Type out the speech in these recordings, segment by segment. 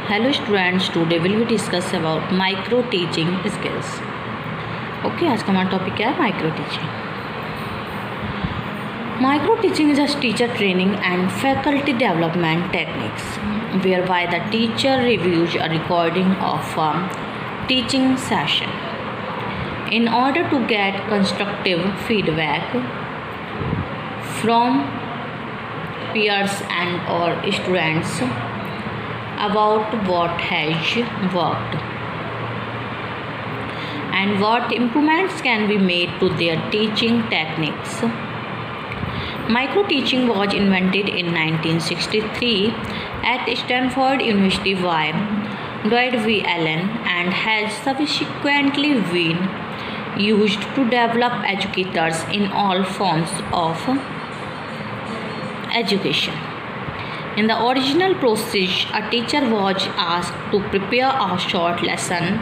Hello students, today will we discuss about micro teaching skills. Okay, आज का हमारा topic क्या है? Micro teaching. Micro teaching is a teacher training and faculty development techniques whereby the teacher reviews a recording of a teaching session in order to get constructive feedback from peers and or students about what has worked and what improvements can be made to their teaching techniques. Micro teaching was invented in 1963 at Stanford University by Dwight V. Allen and has subsequently been used to develop educators in all forms of education. In the original process, a teacher was asked to prepare a short lesson,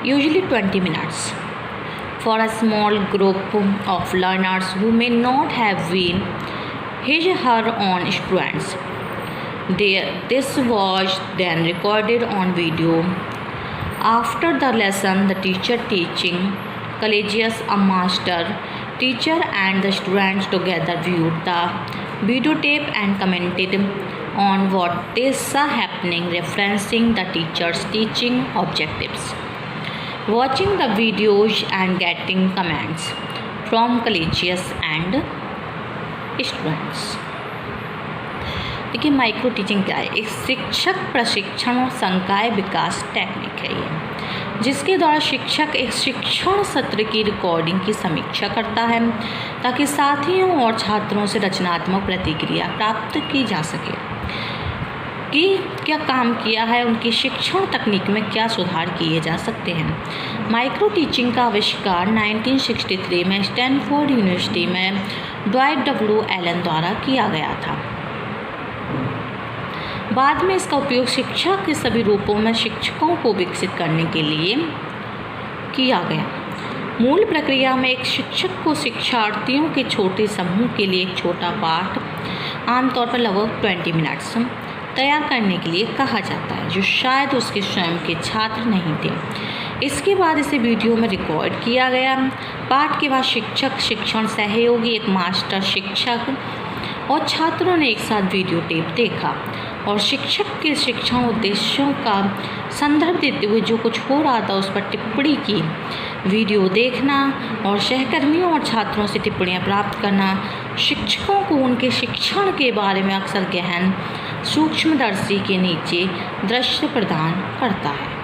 usually 20 minutes, for a small group of learners who may not have been his or her own students. This was then recorded on video. After the lesson, the teacher teaching collegius, a master teacher and the students together viewed the videotape and commented on what they saw happening, referencing the teacher's teaching objectives. Watching the videos and getting comments from collegians and students. देखिए micro teaching क्या है? एक शिक्षक प्रशिक्षण और संकाय विकास technique है ये, जिसके द्वारा शिक्षक एक शिक्षण सत्र की रिकॉर्डिंग की समीक्षा करता है ताकि साथियों और छात्रों से रचनात्मक प्रतिक्रिया प्राप्त की जा सके कि क्या काम किया है, उनकी शिक्षण तकनीक में क्या सुधार किए जा सकते हैं. माइक्रो टीचिंग का आविष्कार 1963 में स्टैनफोर्ड यूनिवर्सिटी में ड्वाइट डब्ल्यू एलन द्वारा किया गया था. बाद में इसका उपयोग शिक्षा के सभी रूपों में शिक्षकों को विकसित करने के लिए किया गया. मूल प्रक्रिया में एक शिक्षक को शिक्षार्थियों के छोटे समूह के लिए एक छोटा पाठ, आमतौर पर लगभग 20 मिनट्स, तैयार करने के लिए कहा जाता है जो शायद उसके स्वयं के छात्र नहीं थे. इसके बाद इसे वीडियो में रिकॉर्ड किया गया. पाठ के बाद शिक्षक, शिक्षण सहयोगी, एक मास्टर शिक्षक और छात्रों ने एक साथ वीडियो टेप देखा और शिक्षक के शिक्षण उद्देश्यों का संदर्भ देते हुए जो कुछ हो रहा था उस पर टिप्पणी की. वीडियो देखना और सहकर्मियों और छात्रों से टिप्पणियां प्राप्त करना शिक्षकों को उनके शिक्षण के बारे में अक्सर गहन सूक्ष्मदर्शी के नीचे दृश्य प्रदान करता है.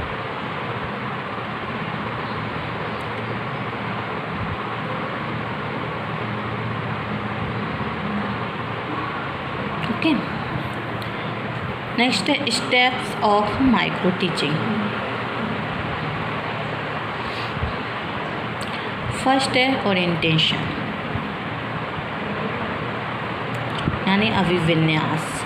Okay. Next, steps of micro teaching. First है ओरिएंटेशन यानी अभिविन्यास.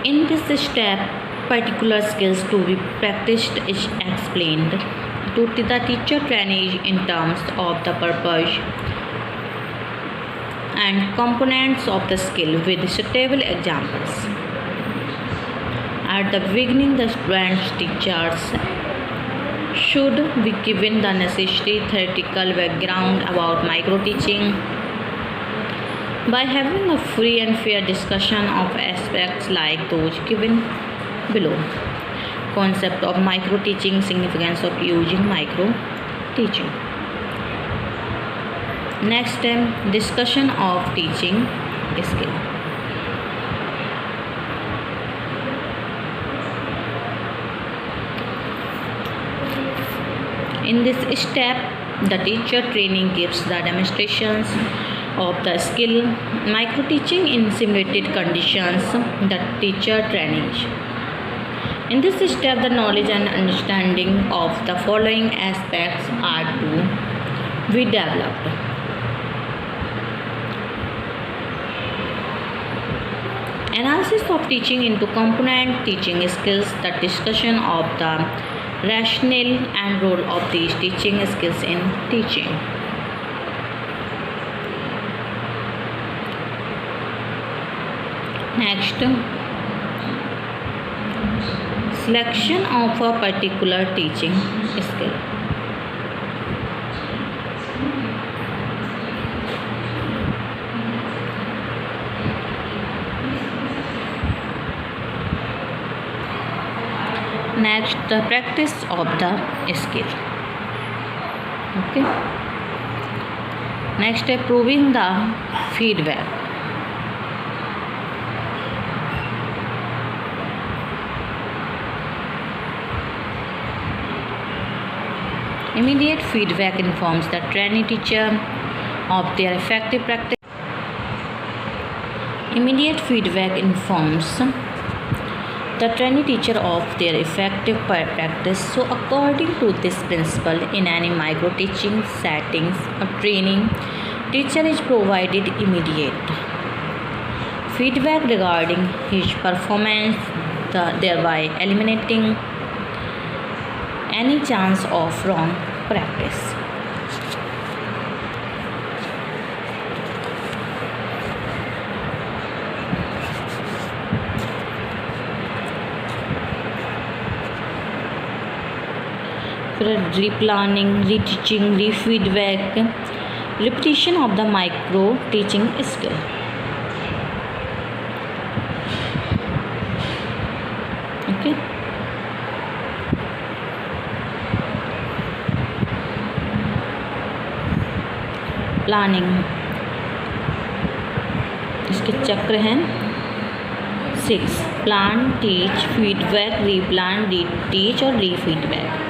In this step, particular skills to be practiced is explained to the teacher trainee in terms of the purpose and components of the skill with suitable examples. At the beginning, the students teachers should be given the necessary theoretical background about micro teaching by having a free and fair discussion of aspects like those given below. Concept of micro teaching, significance of using micro teaching. Next, discussion of teaching skill. In this step, the teacher training gives the demonstrations of the skill. Micro teaching in simulated conditions, the teacher training. In this step, the knowledge and understanding of the following aspects are to be developed. Analysis of teaching into component teaching skills, the discussion of the rationale and role of these teaching skills in teaching. Next, selection of a particular teaching skill. Next, the practice of the skill. Okay. Next, proving the feedback. Immediate feedback informs the trainee teacher of their effective practice. Immediate feedback informs the trainee teacher of their effective practice. So according to this principle, in any micro teaching settings or training, teacher is provided immediate feedback regarding his performance, thereby eliminating any chance of wrong practice. Replanning, reteaching, refeedback, repetition of the micro teaching skill. Okay. Planning, इसके चक्र हैं 6: plan, teach, feedback, replan, रीटीच और रीफीडबैक.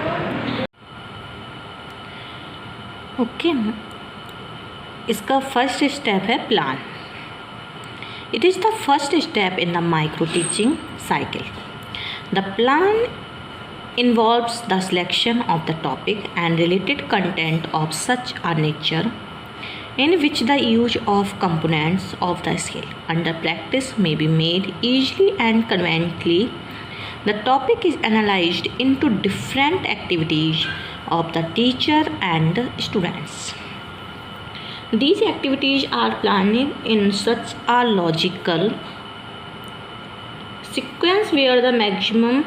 Okay. इसका first step है plan. It is the first step in the micro teaching cycle. The plan involves the selection of the topic and related content of such a nature in which the use of components of the skill under practice may be made easily and conveniently. The topic is analyzed into different activities of the teacher and students. These activities are planned in such a logical sequence where the maximum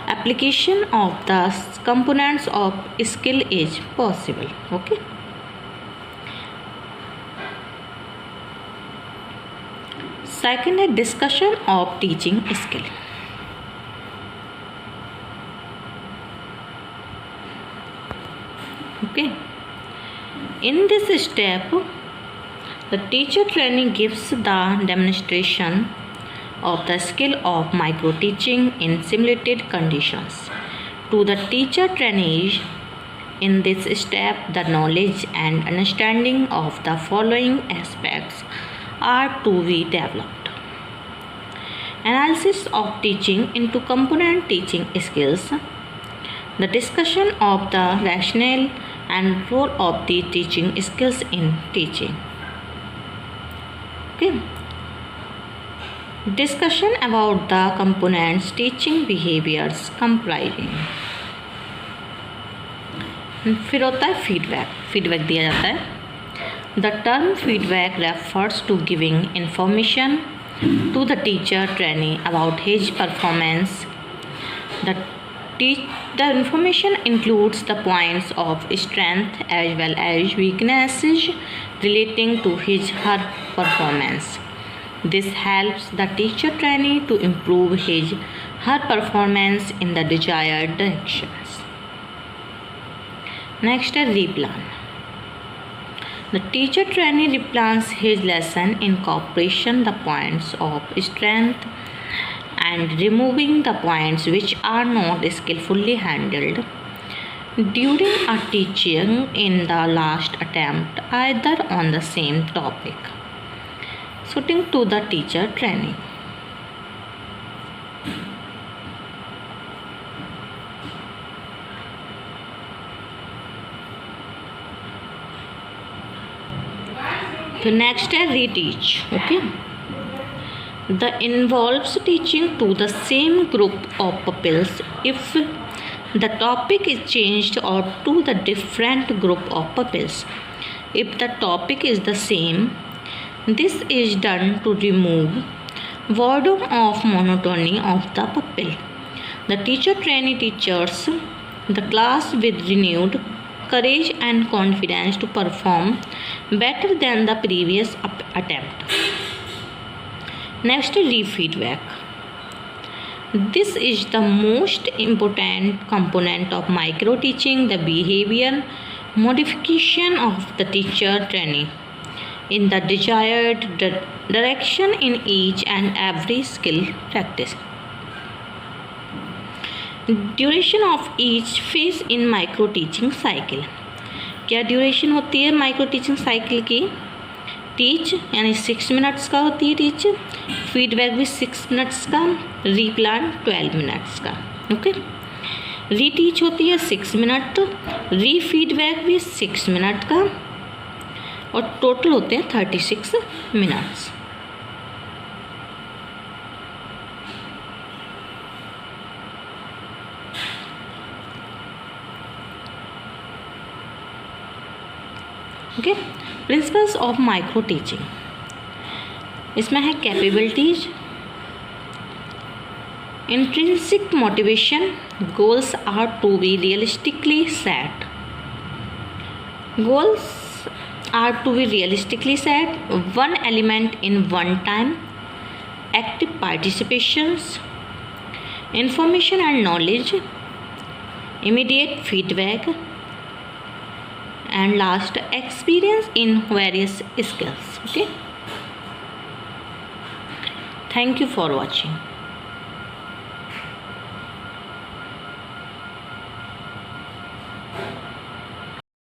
application of the components of skill is possible. Okay. Second is discussion of teaching skill. Okay. In this step, the teacher trainee gives the demonstration of the skill of micro teaching in simulated conditions to the teacher trainees. In this step, the knowledge and understanding of the following aspects are to be developed: analysis of teaching into component teaching skills, the discussion of the rationale and role of the teaching skills in teaching. Okay. Discussion about the components teaching behaviors comprising. फिर होता है feedback. Feedback दिया जाता है. The term feedback refers to giving information to the teacher trainee about his performance. The information includes the points of strength as well as weaknesses relating to her performance. This helps the teacher trainee to improve her performance in the desired directions. Next is replan. The teacher trainee replans his lesson, incorporation the points of strength and removing the points which are not skillfully handled during a teaching in the last attempt, either on the same topic, suiting to the teacher trainee. The next is reteach. Okay. The involves teaching to the same group of pupils if the topic is changed or to the different group of pupils. If the topic is the same, this is done to remove boredom of monotony of the pupil. The teacher trainee teaches the class with renewed courage and confidence to perform better than the previous attempt. Next, re-feedback. This is the most important component of micro teaching, the behavior modification of the teacher trainee in the desired direction in each and every skill practice. Duration of each phase in micro teaching cycle. क्या duration होती है micro teaching cycle की? Teach यानी 6 minutes का होती है teach, feedback भी 6 minutes का, रीप्लान 12 मिनट्स का. ओके, री टीच होती है 6 मिनट, री फीडबैक भी 6 मिनट का, और टोटल होते हैं 36 minutes. Okay, principles of micro teaching. इसमें है capabilities, intrinsic motivation, goals are to be realistically set. Goals are to be realistically set, one element in one time, active participations, information and knowledge, immediate feedback, and last experience in various skills. Okay, thank you for watching.